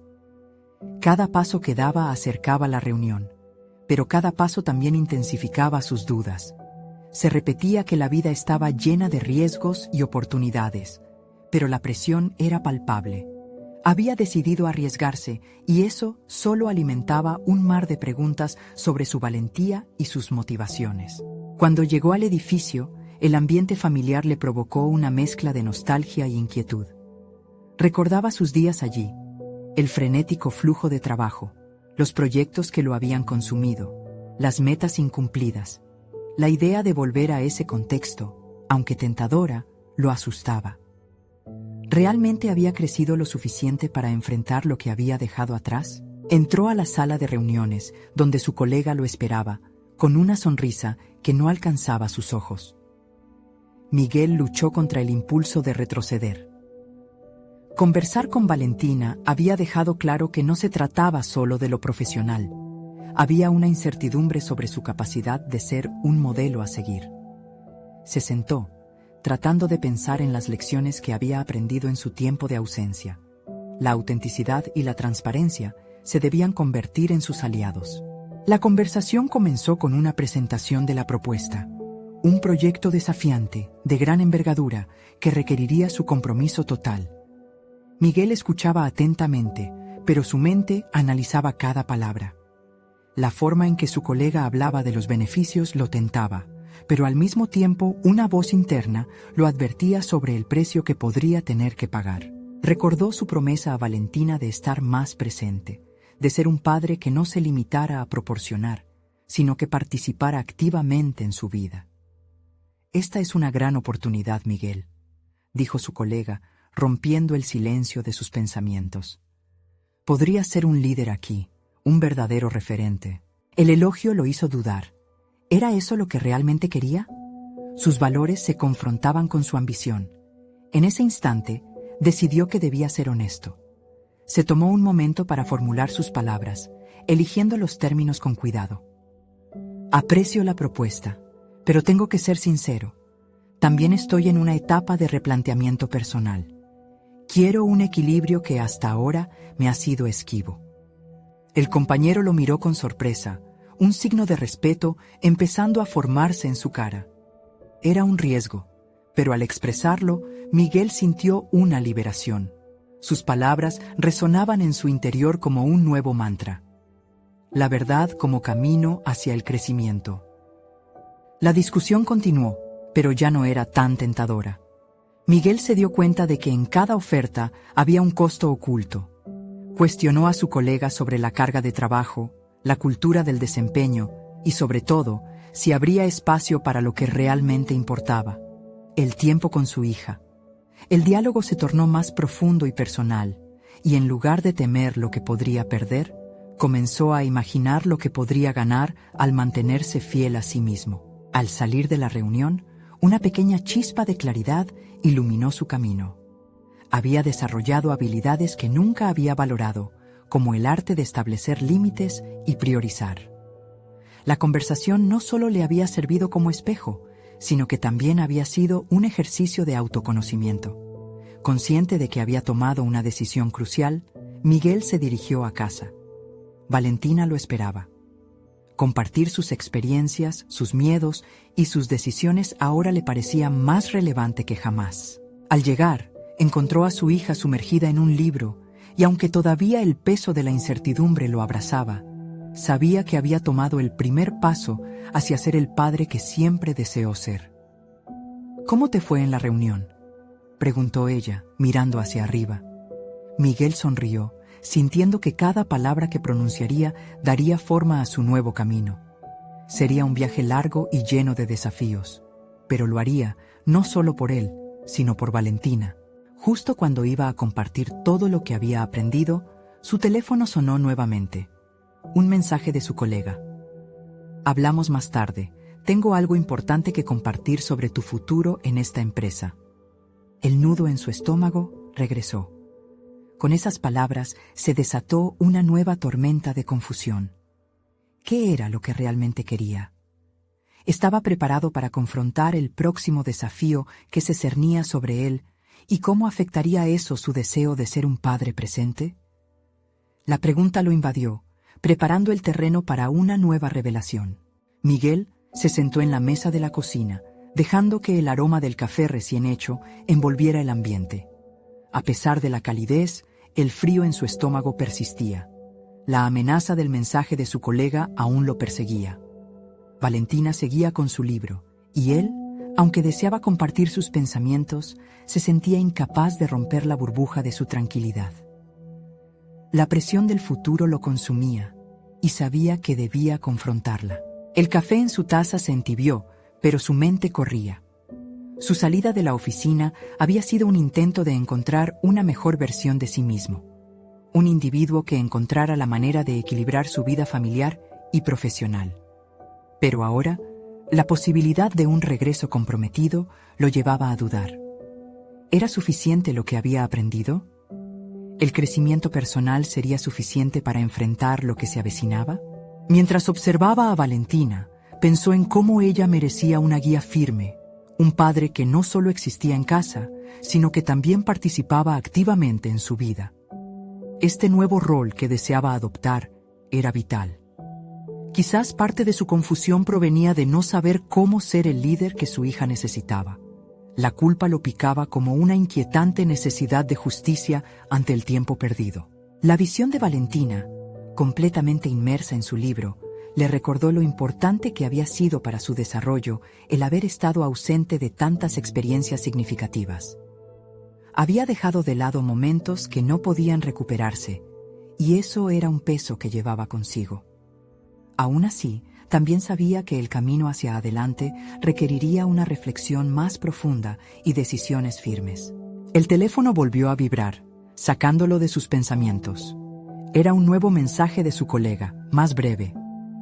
Cada paso que daba acercaba la reunión, pero cada paso también intensificaba sus dudas. Se repetía que la vida estaba llena de riesgos y oportunidades, pero la presión era palpable. Había decidido arriesgarse y eso solo alimentaba un mar de preguntas sobre su valentía y sus motivaciones. Cuando llegó al edificio, el ambiente familiar le provocó una mezcla de nostalgia e inquietud. Recordaba sus días allí, el frenético flujo de trabajo, los proyectos que lo habían consumido, las metas incumplidas. La idea de volver a ese contexto, aunque tentadora, lo asustaba. ¿Realmente había crecido lo suficiente para enfrentar lo que había dejado atrás? Entró a la sala de reuniones, donde su colega lo esperaba, con una sonrisa que no alcanzaba sus ojos. Miguel luchó contra el impulso de retroceder. Conversar con Valentina había dejado claro que no se trataba solo de lo profesional. Había una incertidumbre sobre su capacidad de ser un modelo a seguir. Se sentó, tratando de pensar en las lecciones que había aprendido en su tiempo de ausencia. La autenticidad y la transparencia se debían convertir en sus aliados. La conversación comenzó con una presentación de la propuesta, un proyecto desafiante, de gran envergadura, que requeriría su compromiso total. Miguel escuchaba atentamente, pero su mente analizaba cada palabra. La forma en que su colega hablaba de los beneficios lo tentaba, pero al mismo tiempo una voz interna lo advertía sobre el precio que podría tener que pagar. Recordó su promesa a Valentina de estar más presente, de ser un padre que no se limitara a proporcionar, sino que participara activamente en su vida. «Esta es una gran oportunidad, Miguel», dijo su colega, rompiendo el silencio de sus pensamientos. «Podrías ser un líder aquí, un verdadero referente». El elogio lo hizo dudar. ¿Era eso lo que realmente quería? Sus valores se confrontaban con su ambición. En ese instante, decidió que debía ser honesto. Se tomó un momento para formular sus palabras, eligiendo los términos con cuidado. «Aprecio la propuesta, pero tengo que ser sincero. También estoy en una etapa de replanteamiento personal. Quiero un equilibrio que hasta ahora me ha sido esquivo». El compañero lo miró con sorpresa, un signo de respeto empezando a formarse en su cara. Era un riesgo, pero al expresarlo, Miguel sintió una liberación. Sus palabras resonaban en su interior como un nuevo mantra. La verdad como camino hacia el crecimiento. La discusión continuó, pero ya no era tan tentadora. Miguel se dio cuenta de que en cada oferta había un costo oculto. Cuestionó a su colega sobre la carga de trabajo, la cultura del desempeño y, sobre todo, si habría espacio para lo que realmente importaba, el tiempo con su hija. El diálogo se tornó más profundo y personal, y en lugar de temer lo que podría perder, comenzó a imaginar lo que podría ganar al mantenerse fiel a sí mismo. Al salir de la reunión, una pequeña chispa de claridad iluminó su camino. Había desarrollado habilidades que nunca había valorado, como el arte de establecer límites y priorizar. La conversación no solo le había servido como espejo, sino que también había sido un ejercicio de autoconocimiento. Consciente de que había tomado una decisión crucial, Miguel se dirigió a casa. Valentina lo esperaba. Compartir sus experiencias, sus miedos y sus decisiones ahora le parecía más relevante que jamás. Al llegar, encontró a su hija sumergida en un libro, y aunque todavía el peso de la incertidumbre lo abrazaba, sabía que había tomado el primer paso hacia ser el padre que siempre deseó ser. «¿Cómo te fue en la reunión?», preguntó ella, mirando hacia arriba. Miguel sonrió, sintiendo que cada palabra que pronunciaría daría forma a su nuevo camino. Sería un viaje largo y lleno de desafíos, pero lo haría no solo por él, sino por Valentina. Justo cuando iba a compartir todo lo que había aprendido, su teléfono sonó nuevamente. Un mensaje de su colega. «Hablamos más tarde. Tengo algo importante que compartir sobre tu futuro en esta empresa». El nudo en su estómago regresó. Con esas palabras se desató una nueva tormenta de confusión. ¿Qué era lo que realmente quería? ¿Estaba preparado para confrontar el próximo desafío que se cernía sobre él? ¿Y cómo afectaría eso su deseo de ser un padre presente? La pregunta lo invadió, preparando el terreno para una nueva revelación. Miguel se sentó en la mesa de la cocina, dejando que el aroma del café recién hecho envolviera el ambiente. A pesar de la calidez, el frío en su estómago persistía. La amenaza del mensaje de su colega aún lo perseguía. Valentina seguía con su libro, y él, aunque deseaba compartir sus pensamientos, se sentía incapaz de romper la burbuja de su tranquilidad. La presión del futuro lo consumía, y sabía que debía confrontarla. El café en su taza se entibió, pero su mente corría. Su salida de la oficina había sido un intento de encontrar una mejor versión de sí mismo. Un individuo que encontrara la manera de equilibrar su vida familiar y profesional. Pero ahora, la posibilidad de un regreso comprometido lo llevaba a dudar. ¿Era suficiente lo que había aprendido? ¿El crecimiento personal sería suficiente para enfrentar lo que se avecinaba? Mientras observaba a Valentina, pensó en cómo ella merecía una guía firme, Un padre que no solo existía en casa, sino que también participaba activamente en su vida. Este nuevo rol que deseaba adoptar era vital. Quizás parte de su confusión provenía de no saber cómo ser el líder que su hija necesitaba. La culpa lo picaba como una inquietante necesidad de justicia ante el tiempo perdido. La visión de Valentina, completamente inmersa en su libro, le recordó lo importante que había sido para su desarrollo el haber estado ausente de tantas experiencias significativas. Había dejado de lado momentos que no podían recuperarse, y eso era un peso que llevaba consigo. Aún así, también sabía que el camino hacia adelante requeriría una reflexión más profunda y decisiones firmes. El teléfono volvió a vibrar, sacándolo de sus pensamientos. Era un nuevo mensaje de su colega, más breve.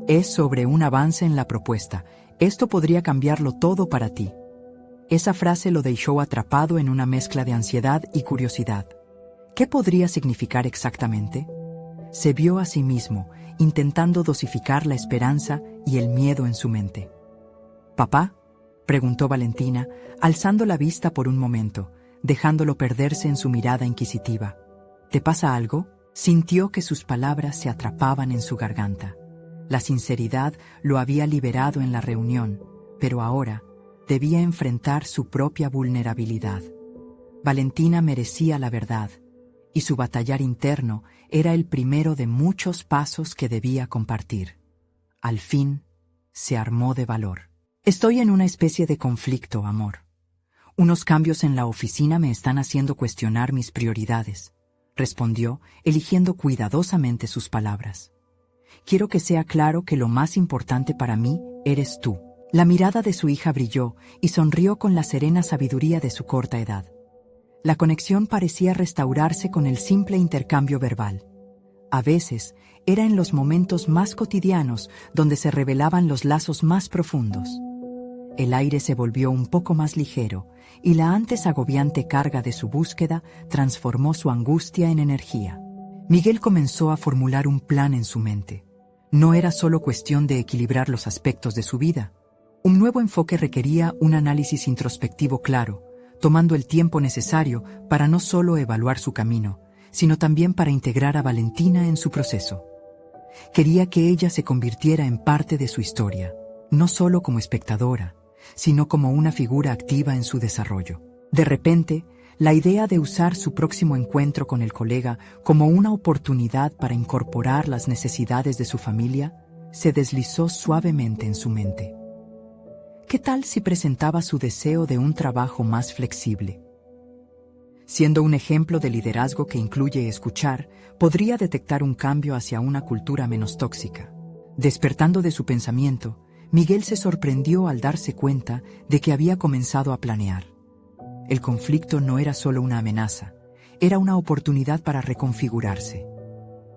Es sobre un avance en la propuesta. Esto podría cambiarlo todo para ti. Esa frase lo dejó atrapado en una mezcla de ansiedad y curiosidad. ¿Qué podría significar exactamente? Se vio a sí mismo, intentando dosificar la esperanza y el miedo en su mente. «¿Papá?», preguntó Valentina, alzando la vista por un momento, dejándolo perderse en su mirada inquisitiva. «¿Te pasa algo?». Sintió que sus palabras se atrapaban en su garganta. La sinceridad lo había liberado en la reunión, pero ahora debía enfrentar su propia vulnerabilidad. Valentina merecía la verdad, y su batallar interno era el primero de muchos pasos que debía compartir. Al fin, se armó de valor. «Estoy en una especie de conflicto, amor. Unos cambios en la oficina me están haciendo cuestionar mis prioridades», respondió, eligiendo cuidadosamente sus palabras. «Quiero que sea claro que lo más importante para mí eres tú». La mirada de su hija brilló y sonrió con la serena sabiduría de su corta edad. La conexión parecía restaurarse con el simple intercambio verbal. A veces, era en los momentos más cotidianos donde se revelaban los lazos más profundos. El aire se volvió un poco más ligero y la antes agobiante carga de su búsqueda transformó su angustia en energía. Miguel comenzó a formular un plan en su mente. No era solo cuestión de equilibrar los aspectos de su vida. Un nuevo enfoque requería un análisis introspectivo claro, tomando el tiempo necesario para no solo evaluar su camino, sino también para integrar a Valentina en su proceso. Quería que ella se convirtiera en parte de su historia, no solo como espectadora, sino como una figura activa en su desarrollo. De repente, la idea de usar su próximo encuentro con el colega como una oportunidad para incorporar las necesidades de su familia se deslizó suavemente en su mente. ¿Qué tal si presentaba su deseo de un trabajo más flexible? Siendo un ejemplo de liderazgo que incluye escuchar, podría detectar un cambio hacia una cultura menos tóxica. Despertando de su pensamiento, Miguel se sorprendió al darse cuenta de que había comenzado a planear. El conflicto no era solo una amenaza, era una oportunidad para reconfigurarse.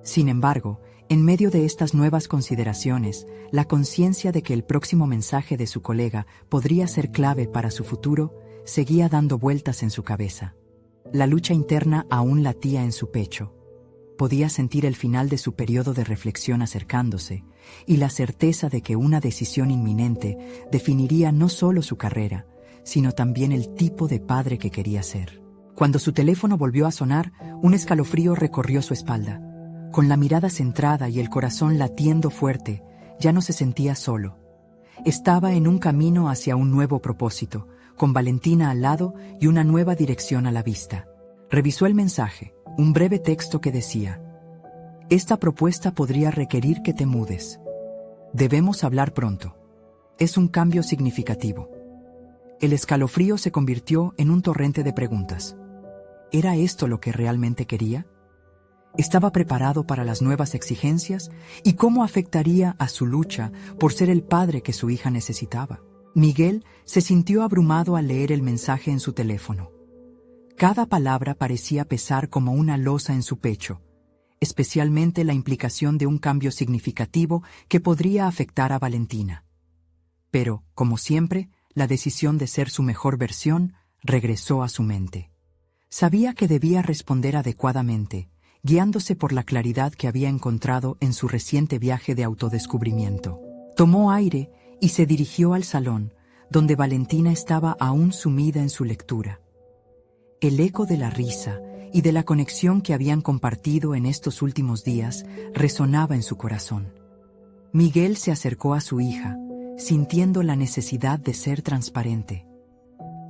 Sin embargo, en medio de estas nuevas consideraciones, la conciencia de que el próximo mensaje de su colega podría ser clave para su futuro seguía dando vueltas en su cabeza. La lucha interna aún latía en su pecho. Podía sentir el final de su periodo de reflexión acercándose y la certeza de que una decisión inminente definiría no solo su carrera, sino también el tipo de padre que quería ser. Cuando su teléfono volvió a sonar, un escalofrío recorrió su espalda. Con la mirada centrada y el corazón latiendo fuerte, ya no se sentía solo. Estaba en un camino hacia un nuevo propósito, con Valentina al lado y una nueva dirección a la vista. Revisó el mensaje, un breve texto que decía: «Esta propuesta podría requerir que te mudes. Debemos hablar pronto. Es un cambio significativo». El escalofrío se convirtió en un torrente de preguntas. ¿Era esto lo que realmente quería? ¿Estaba preparado para las nuevas exigencias? ¿Y cómo afectaría a su lucha por ser el padre que su hija necesitaba? Miguel se sintió abrumado al leer el mensaje en su teléfono. Cada palabra parecía pesar como una losa en su pecho, especialmente la implicación de un cambio significativo que podría afectar a Valentina. Pero, como siempre, la decisión de ser su mejor versión regresó a su mente. Sabía que debía responder adecuadamente, guiándose por la claridad que había encontrado en su reciente viaje de autodescubrimiento. Tomó aire y se dirigió al salón, donde Valentina estaba aún sumida en su lectura. El eco de la risa y de la conexión que habían compartido en estos últimos días resonaba en su corazón. Miguel se acercó a su hija, sintiendo la necesidad de ser transparente.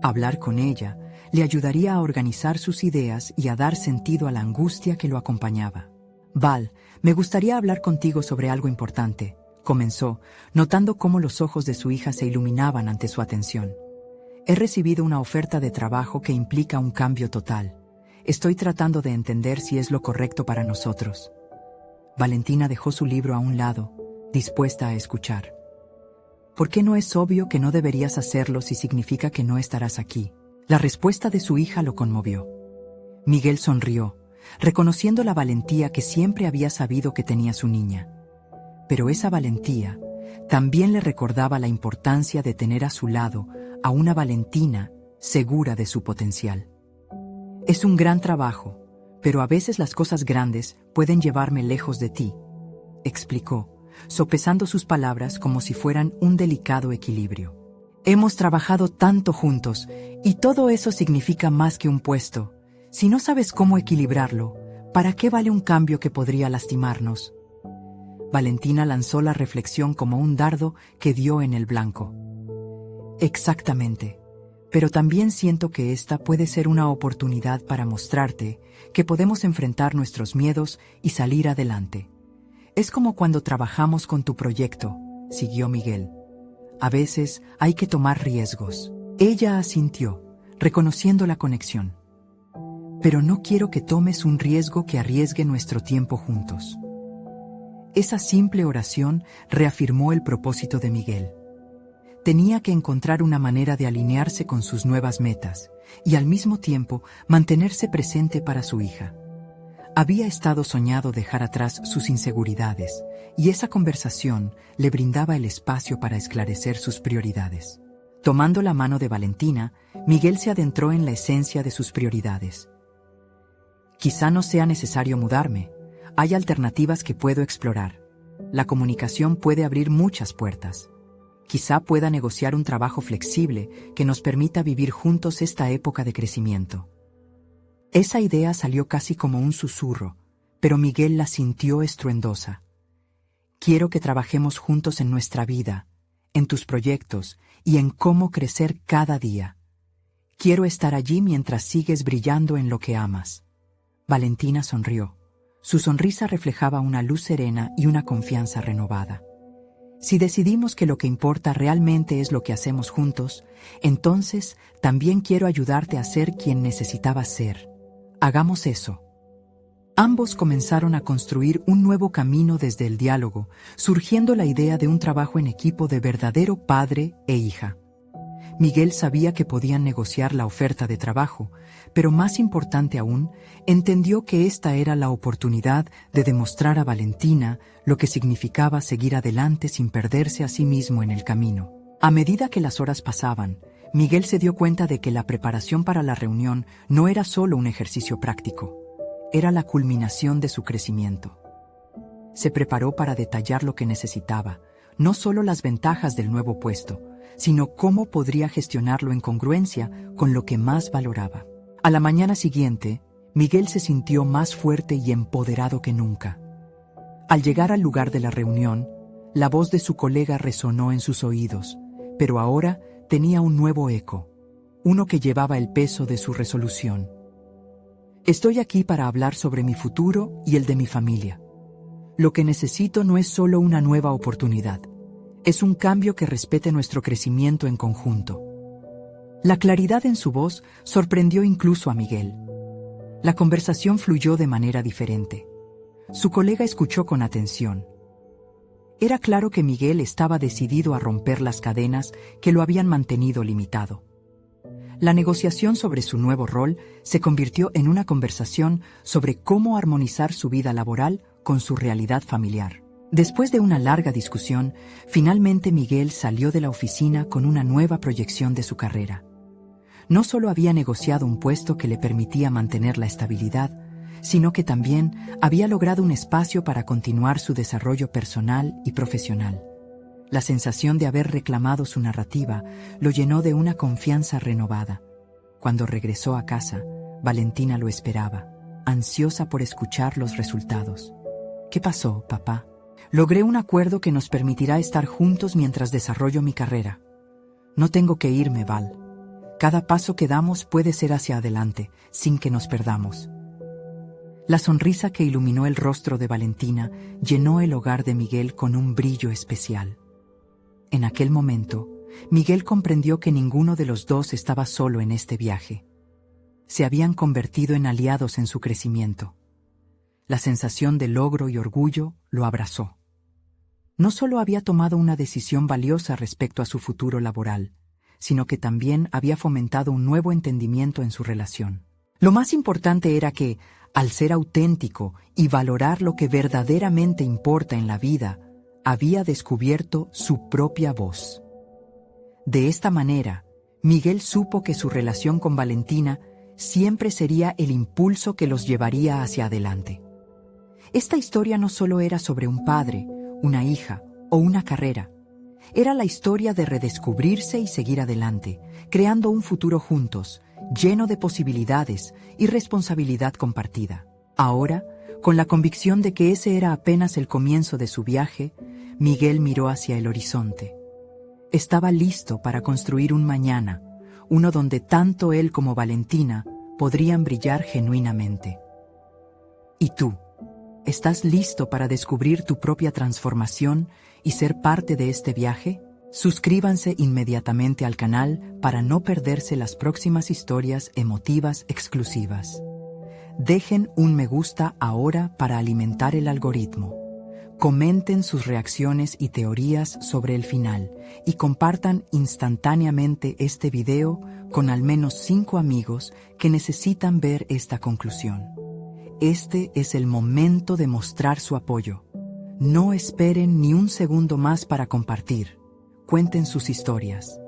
Hablar con ella le ayudaría a organizar sus ideas y a dar sentido a la angustia que lo acompañaba. «Val, me gustaría hablar contigo sobre algo importante», comenzó, notando cómo los ojos de su hija se iluminaban ante su atención. «He recibido una oferta de trabajo que implica un cambio total. Estoy tratando de entender si es lo correcto para nosotros». Valentina dejó su libro a un lado, dispuesta a escuchar. «¿Por qué no es obvio que no deberías hacerlo si significa que no estarás aquí?». La respuesta de su hija lo conmovió. Miguel sonrió, reconociendo la valentía que siempre había sabido que tenía su niña. Pero esa valentía también le recordaba la importancia de tener a su lado a una Valentina segura de su potencial. «Es un gran trabajo, pero a veces las cosas grandes pueden llevarme lejos de ti», explicó, sopesando sus palabras como si fueran un delicado equilibrio. «Hemos trabajado tanto juntos, y todo eso significa más que un puesto. Si no sabes cómo equilibrarlo, ¿para qué vale un cambio que podría lastimarnos?». Valentina lanzó la reflexión como un dardo que dio en el blanco. «Exactamente, pero también siento que esta puede ser una oportunidad para mostrarte que podemos enfrentar nuestros miedos y salir adelante. Es como cuando trabajamos con tu proyecto», siguió Miguel. «A veces hay que tomar riesgos». Ella asintió, reconociendo la conexión. «Pero no quiero que tomes un riesgo que arriesgue nuestro tiempo juntos». Esa simple oración reafirmó el propósito de Miguel. Tenía que encontrar una manera de alinearse con sus nuevas metas y al mismo tiempo mantenerse presente para su hija. Había estado soñando dejar atrás sus inseguridades, y esa conversación le brindaba el espacio para esclarecer sus prioridades. Tomando la mano de Valentina, Miguel se adentró en la esencia de sus prioridades. «Quizá no sea necesario mudarme. Hay alternativas que puedo explorar. La comunicación puede abrir muchas puertas. Quizá pueda negociar un trabajo flexible que nos permita vivir juntos esta época de crecimiento». Esa idea salió casi como un susurro, pero Miguel la sintió estruendosa. «Quiero que trabajemos juntos en nuestra vida, en tus proyectos y en cómo crecer cada día. Quiero estar allí mientras sigues brillando en lo que amas». Valentina sonrió. Su sonrisa reflejaba una luz serena y una confianza renovada. «Si decidimos que lo que importa realmente es lo que hacemos juntos, entonces también quiero ayudarte a ser quien necesitabas ser. Hagamos eso». Ambos comenzaron a construir un nuevo camino desde el diálogo, surgiendo la idea de un trabajo en equipo de verdadero padre e hija. Miguel sabía que podían negociar la oferta de trabajo, pero más importante aún, entendió que esta era la oportunidad de demostrar a Valentina lo que significaba seguir adelante sin perderse a sí mismo en el camino. A medida que las horas pasaban, Miguel se dio cuenta de que la preparación para la reunión no era solo un ejercicio práctico, era la culminación de su crecimiento. Se preparó para detallar lo que necesitaba, no solo las ventajas del nuevo puesto, sino cómo podría gestionarlo en congruencia con lo que más valoraba. A la mañana siguiente, Miguel se sintió más fuerte y empoderado que nunca. Al llegar al lugar de la reunión, la voz de su colega resonó en sus oídos, pero ahora tenía un nuevo eco, uno que llevaba el peso de su resolución. «Estoy aquí para hablar sobre mi futuro y el de mi familia. Lo que necesito no es solo una nueva oportunidad, es un cambio que respete nuestro crecimiento en conjunto». La claridad en su voz sorprendió incluso a Miguel. La conversación fluyó de manera diferente. Su colega escuchó con atención. Era claro que Miguel estaba decidido a romper las cadenas que lo habían mantenido limitado. La negociación sobre su nuevo rol se convirtió en una conversación sobre cómo armonizar su vida laboral con su realidad familiar. Después de una larga discusión, finalmente Miguel salió de la oficina con una nueva proyección de su carrera. No solo había negociado un puesto que le permitía mantener la estabilidad, sino que también había logrado un espacio para continuar su desarrollo personal y profesional. La sensación de haber reclamado su narrativa lo llenó de una confianza renovada. Cuando regresó a casa, Valentina lo esperaba, ansiosa por escuchar los resultados. ¿Qué pasó, papá? Logré un acuerdo que nos permitirá estar juntos mientras desarrollo mi carrera. No tengo que irme, Val. Cada paso que damos puede ser hacia adelante, sin que nos perdamos. La sonrisa que iluminó el rostro de Valentina llenó el hogar de Miguel con un brillo especial. En aquel momento, Miguel comprendió que ninguno de los dos estaba solo en este viaje. Se habían convertido en aliados en su crecimiento. La sensación de logro y orgullo lo abrazó. No solo había tomado una decisión valiosa respecto a su futuro laboral, sino que también había fomentado un nuevo entendimiento en su relación. Lo más importante era que, al ser auténtico y valorar lo que verdaderamente importa en la vida, había descubierto su propia voz. De esta manera, Miguel supo que su relación con Valentina siempre sería el impulso que los llevaría hacia adelante. Esta historia no solo era sobre un padre, una hija o una carrera. Era la historia de redescubrirse y seguir adelante, creando un futuro juntos, lleno de posibilidades y responsabilidad compartida. Ahora, con la convicción de que ese era apenas el comienzo de su viaje, Miguel miró hacia el horizonte. Estaba listo para construir un mañana, uno donde tanto él como Valentina podrían brillar genuinamente. ¿Y tú? ¿Estás listo para descubrir tu propia transformación y ser parte de este viaje? Suscríbanse inmediatamente al canal para no perderse las próximas historias emotivas exclusivas. Dejen un me gusta ahora para alimentar el algoritmo. Comenten sus reacciones y teorías sobre el final y compartan instantáneamente este video con al menos 5 amigos que necesitan ver esta conclusión. Este es el momento de mostrar su apoyo. No esperen ni un segundo más para compartir. Cuenten sus historias.